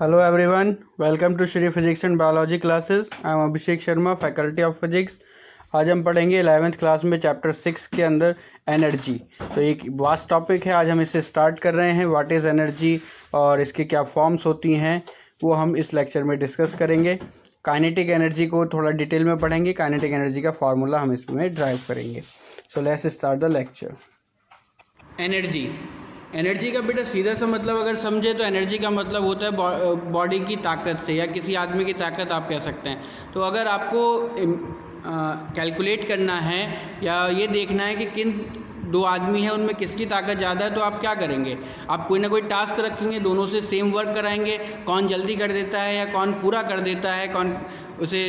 Hello everyone, welcome to Shri Physics and Biology classes. I am Abhishek Sharma, Faculty of Physics. आज हम पढ़ेंगे 11th class में chapter 6 के अंदर energy. तो एक वास्ट टॉपिक है, आज हम इसे स्टार्ट कर रहे हैं। व्हाट इज़ एनर्जी और इसकी क्या फॉर्म्स होती हैं वो हम इस लेक्चर में डिस्कस करेंगे। काइनेटिक एनर्जी को थोड़ा डिटेल में पढ़ेंगे, काइनेटिक एनर्जी का फार्मूला हम इसमें ड्राइव करेंगे। So let's start the lecture. Energy का बेटा सीधा सा मतलब अगर समझे तो एनर्जी का मतलब होता है बॉडी की ताकत से, या किसी आदमी की ताकत आप कह सकते हैं। तो अगर आपको कैलकुलेट करना है या ये देखना है कि किन दो आदमी हैं उनमें किसकी ताकत ज़्यादा है, तो आप क्या करेंगे? आप कोई ना कोई टास्क रखेंगे, दोनों से सेम वर्क कराएंगे, कौन जल्दी कर देता है या कौन पूरा कर देता है, कौन उसे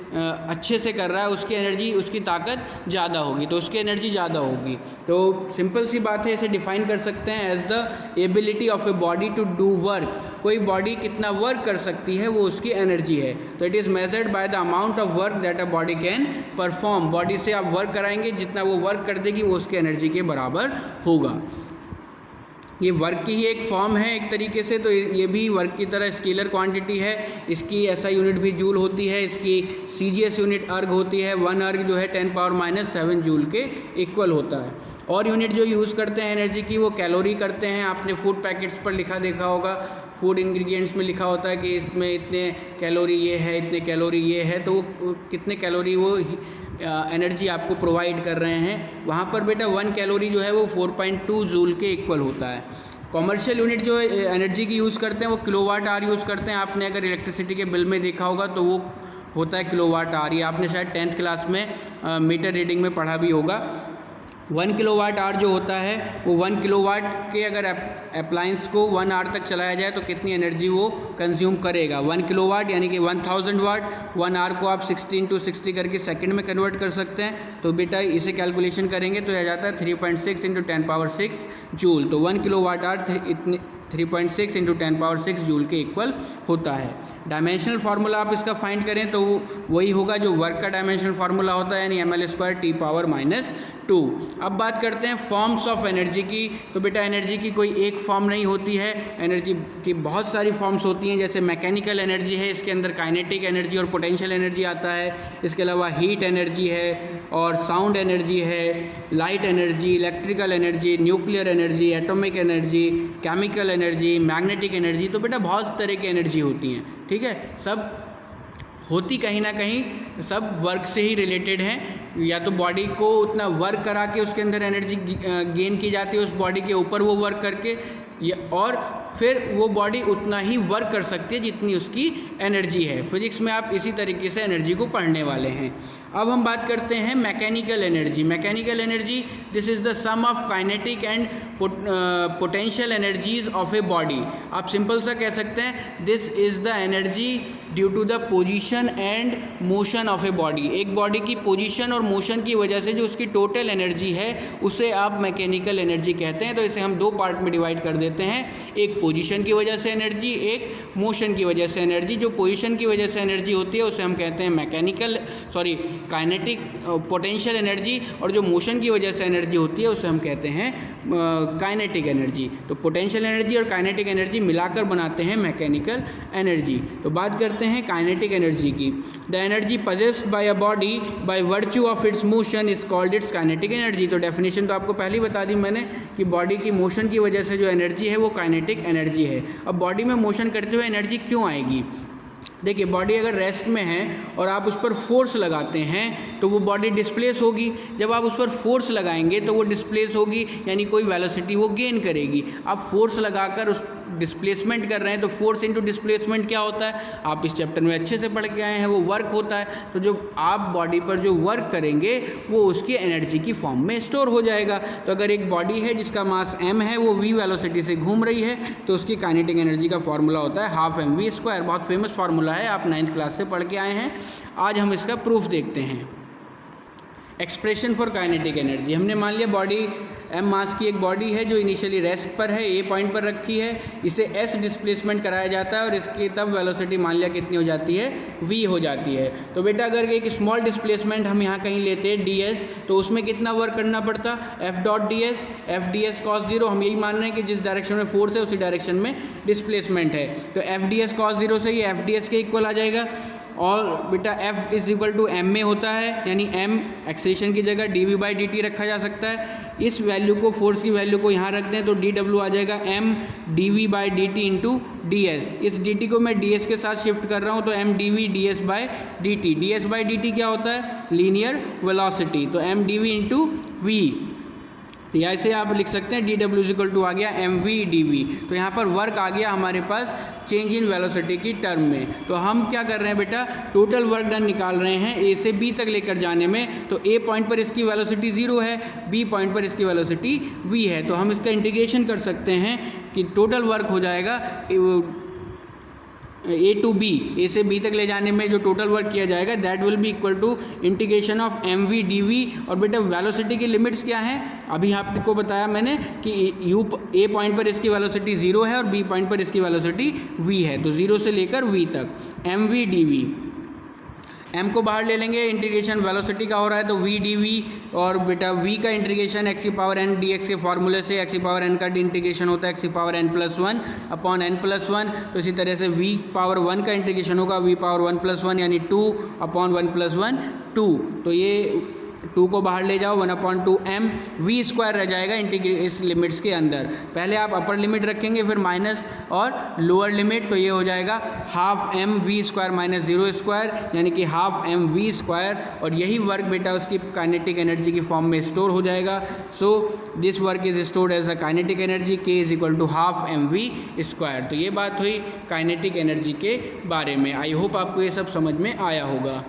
अच्छे से कर रहा है, उसकी एनर्जी, उसकी ताकत ज़्यादा होगी, तो उसकी एनर्जी ज़्यादा होगी। तो सिंपल सी बात है, इसे डिफाइन कर सकते हैं as the ability of a body to do work. कोई बॉडी कितना वर्क कर सकती है वो उसकी एनर्जी है। तो it is measured by the amount of work that a body can perform. Body से आप वर्क कराएंगे, जितना वो वर्क कर देगी वो उसकी एनर्जी के बराबर होगा। ये वर्क की ही एक फॉर्म है एक तरीके से। तो ये भी वर्क की तरह स्केलर क्वांटिटी है। इसकी ऐसा यूनिट भी जूल होती है। इसकी CGS यूनिट अर्ग होती है। 1 अर्ग जो है 10⁻⁻7 जूल के इक्वल होता है। और यूनिट जो यूज़ करते हैं एनर्जी की वो कैलोरी करते हैं। आपने फूड पैकेट्स पर लिखा देखा होगा, फूड इंग्रेडिएंट्स में लिखा होता है कि इसमें इतने कैलोरी ये है, इतने कैलोरी ये है, तो वो कितने कैलोरी वो एनर्जी आपको प्रोवाइड कर रहे हैं। वहाँ पर बेटा 1 कैलोरी जो है वो 4.2 जूल के इक्वल होता है। कॉमर्शियल यूनिट जो एनर्जी की यूज़ करते हैं वो किलोवाट आवर यूज़ करते हैं। आपने अगर इलेक्ट्रिसिटी के बिल में देखा होगा तो वो होता है किलोवाट आवर। ये आपने शायद 10th क्लास में मीटर रीडिंग में पढ़ा भी होगा। 1 किलोवाट आवर जो होता है वो 1 किलोवाट के अगर अप्लायंस को 1 आवर तक चलाया जाए तो कितनी एनर्जी वो कंज्यूम करेगा। 1 किलोवाट यानी कि 1000 वाट। 1 आवर को आप 16 to 60 करके सेकंड में कन्वर्ट कर सकते हैं। तो बेटा इसे कैलकुलेशन करेंगे तो यह जाता है 3.6 × 10⁻6 जूल। तो 1 किलोवाट आवर इतने 3.6 × 10⁻6 जूल के इक्वल होता है। डायमेंशनल फार्मूला आप इसका फाइंड करें तो वही होगा जो वर्क का डायमेंशनल फार्मूला होता है, यानी ml² T⁻²। अब बात करते हैं फॉर्म्स ऑफ एनर्जी की। तो बेटा एनर्जी की कोई एक फॉर्म नहीं होती है, एनर्जी की बहुत सारी फॉर्म्स होती हैं। जैसे मैकेनिकल एनर्जी है, इसके अंदर काइनेटिक एनर्जी और पोटेंशियल एनर्जी आता है। इसके अलावा हीट एनर्जी है और साउंड एनर्जी है, light energy, electrical energy, nuclear energy, atomic energy, chemical energy, magnetic energy. तो बेटा बहुत तरह की एनर्जी होती हैं, ठीक है। सब होती कहीं ना कहीं सब वर्क से ही रिलेटेड हैं। या तो बॉडी को उतना वर्क करा के उसके अंदर एनर्जी गेन की जाती है, उस बॉडी के ऊपर वो वर्क करके, और फिर वो बॉडी उतना ही वर्क कर सकती है जितनी उसकी एनर्जी है। फिजिक्स में आप इसी तरीके से एनर्जी को पढ़ने वाले हैं। अब हम बात करते हैं mechanical energy. Mechanical energy, this is the sum of kinetic and potential energies of a body. आप सिंपल सा कह सकते हैं this is the energy due to the position and motion of a body. एक बॉडी की position और motion की वजह से जो उसकी टोटल एनर्जी है उसे आप मैकेनिकल एनर्जी कहते हैं। तो इसे हम 2 पार्ट में डिवाइड कर देते हैं, एक पोजीशन की वजह से एनर्जी, एक मोशन की वजह से एनर्जी। जो पोजीशन की वजह से एनर्जी होती है उसे हम कहते हैं काइनेटिक पोटेंशियल एनर्जी, और जो मोशन की वजह से एनर्जी होती है उसे हम कहते हैं काइनेटिक एनर्जी। तो पोटेंशियल एनर्जी और काइनेटिक एनर्जी मिलाकर बनाते हैं मैकेनिकल एनर्जी। तो बात करते हैं काइनेटिक एनर्जी की। The energy possessed bye a body by virtue of its motion is called its kinetic energy. तो डेफिनेशन तो आपको पहले ही बता दी मैंने कि बॉडी की मोशन की वजह से जो एनर्जी है वो काइनेटिक एनर्जी है। अब बॉडी में मोशन करते हुए एनर्जी क्यों आएगी? देखिए, बॉडी अगर रेस्ट में है और आप उस पर फोर्स लगाते हैं तो वो बॉडी डिस्प्लेस होगी। जब आप उस पर फोर्स लगाएंगे तो वो डिस्प्लेस होगी, यानी कोई वेलोसिटी वो गेन करेगी। आप फोर्स लगाकर उस डिस्प्लेसमेंट कर रहे हैं तो फोर्स इनटू डिस्प्लेसमेंट क्या होता है, आप इस चैप्टर में अच्छे से पढ़ के आए हैं, वो वर्क होता है। तो जो आप बॉडी पर जो वर्क करेंगे वो उसकी एनर्जी की फॉर्म में स्टोर हो जाएगा। तो अगर एक बॉडी है जिसका मास m है, वो v वेलोसिटी से घूम रही है, तो उसकी काइनेटिक एनर्जी का फॉर्मूला होता है 12mv²। बहुत फेमस फार्मूला है, आप 9th क्लास से पढ़ के आए हैं। आज हम इसका प्रूफ देखते हैं। Expression for kinetic energy. हमने मान लिया बॉडी m मास की एक बॉडी है जो इनिशियली रेस्ट पर है, a पॉइंट पर रखी है, इसे s डिस्प्लेसमेंट कराया जाता है और इसकी तब वेलोसिटी मान लिया कितनी हो जाती है, v हो जाती है। तो बेटा अगर एक स्मॉल डिस्प्लेसमेंट हम यहाँ कहीं लेते हैं ds, तो उसमें कितना वर्क करना पड़ता, f dot ds, f ds cos 0, हम यही मान रहे हैं कि जिस डायरेक्शन में फोर्स है उसी डायरेक्शन में डिस्प्लेसमेंट है, तो f ds cos 0 से ये f ds के इक्वल आ जाएगा। और बेटा f is equal to m में होता है, यानी m एक्सेलरेशन की जगह dv बाई dt रखा जा सकता है। इस वैल्यू को, फोर्स की वैल्यू को यहाँ रख दें तो dw आ जाएगा m dv by dt into ds। इस dt को मैं ds के साथ शिफ्ट कर रहा हूँ तो m dv ds by dt, ds by dt क्या होता है, लीनियर वेलोसिटी, तो m dv इंटू v। तो ऐसे आप लिख सकते हैं dw इज इक्वल टू आ गया mv dv। तो यहाँ पर वर्क आ गया हमारे पास चेंज इन वेलोसिटी की टर्म में। तो हम क्या कर रहे हैं बेटा, टोटल वर्क डन निकाल रहे हैं a से b तक लेकर जाने में। तो a पॉइंट पर इसकी वेलोसिटी 0 है, b पॉइंट पर इसकी वेलोसिटी v है, तो हम इसका इंटीग्रेशन कर सकते हैं कि टोटल वर्क हो जाएगा a टू b, a से b तक ले जाने में जो टोटल वर्क किया जाएगा that will be equal to integration of mv dv। और बेटा वेलोसिटी की लिमिट्स क्या हैं, अभी आपको बताया मैंने कि a पॉइंट पर इसकी वेलोसिटी 0 है और b पॉइंट पर इसकी वेलोसिटी v है, तो 0 से लेकर v तक mv dv। m को बाहर ले लेंगे, इंटीग्रेशन वेलोसिटी का हो रहा है तो v dv, और बेटा v का इंटीग्रेशन x की पावर n dx के फॉर्मूले से x की पावर n का इंटीग्रेशन होता है x की power n plus 1 upon n plus 1। तो इसी तरह से v पावर 1 का इंटीग्रेशन होगा v पावर 1 प्लस 1 यानी 2 अपॉन 1 प्लस 1 2। तो ये 2 को बाहर ले जाओ, 1/2 m v स्क्वायर रह जाएगा इस लिमिट्स के अंदर। पहले आप अपर लिमिट रखेंगे फिर माइनस और लोअर लिमिट, तो ये हो जाएगा half m v square minus 0 square, यानी कि हाफ m v स्क्वायर। और यही वर्क बेटा उसकी काइनेटिक एनर्जी की फॉर्म में स्टोर हो जाएगा। So this work is stored as a kinetic energy k is equal to half m v square. तो ये बात हुई काइनेटिक एनर्जी के बारे में। आई होप आपको ये सब समझ में आया होगा।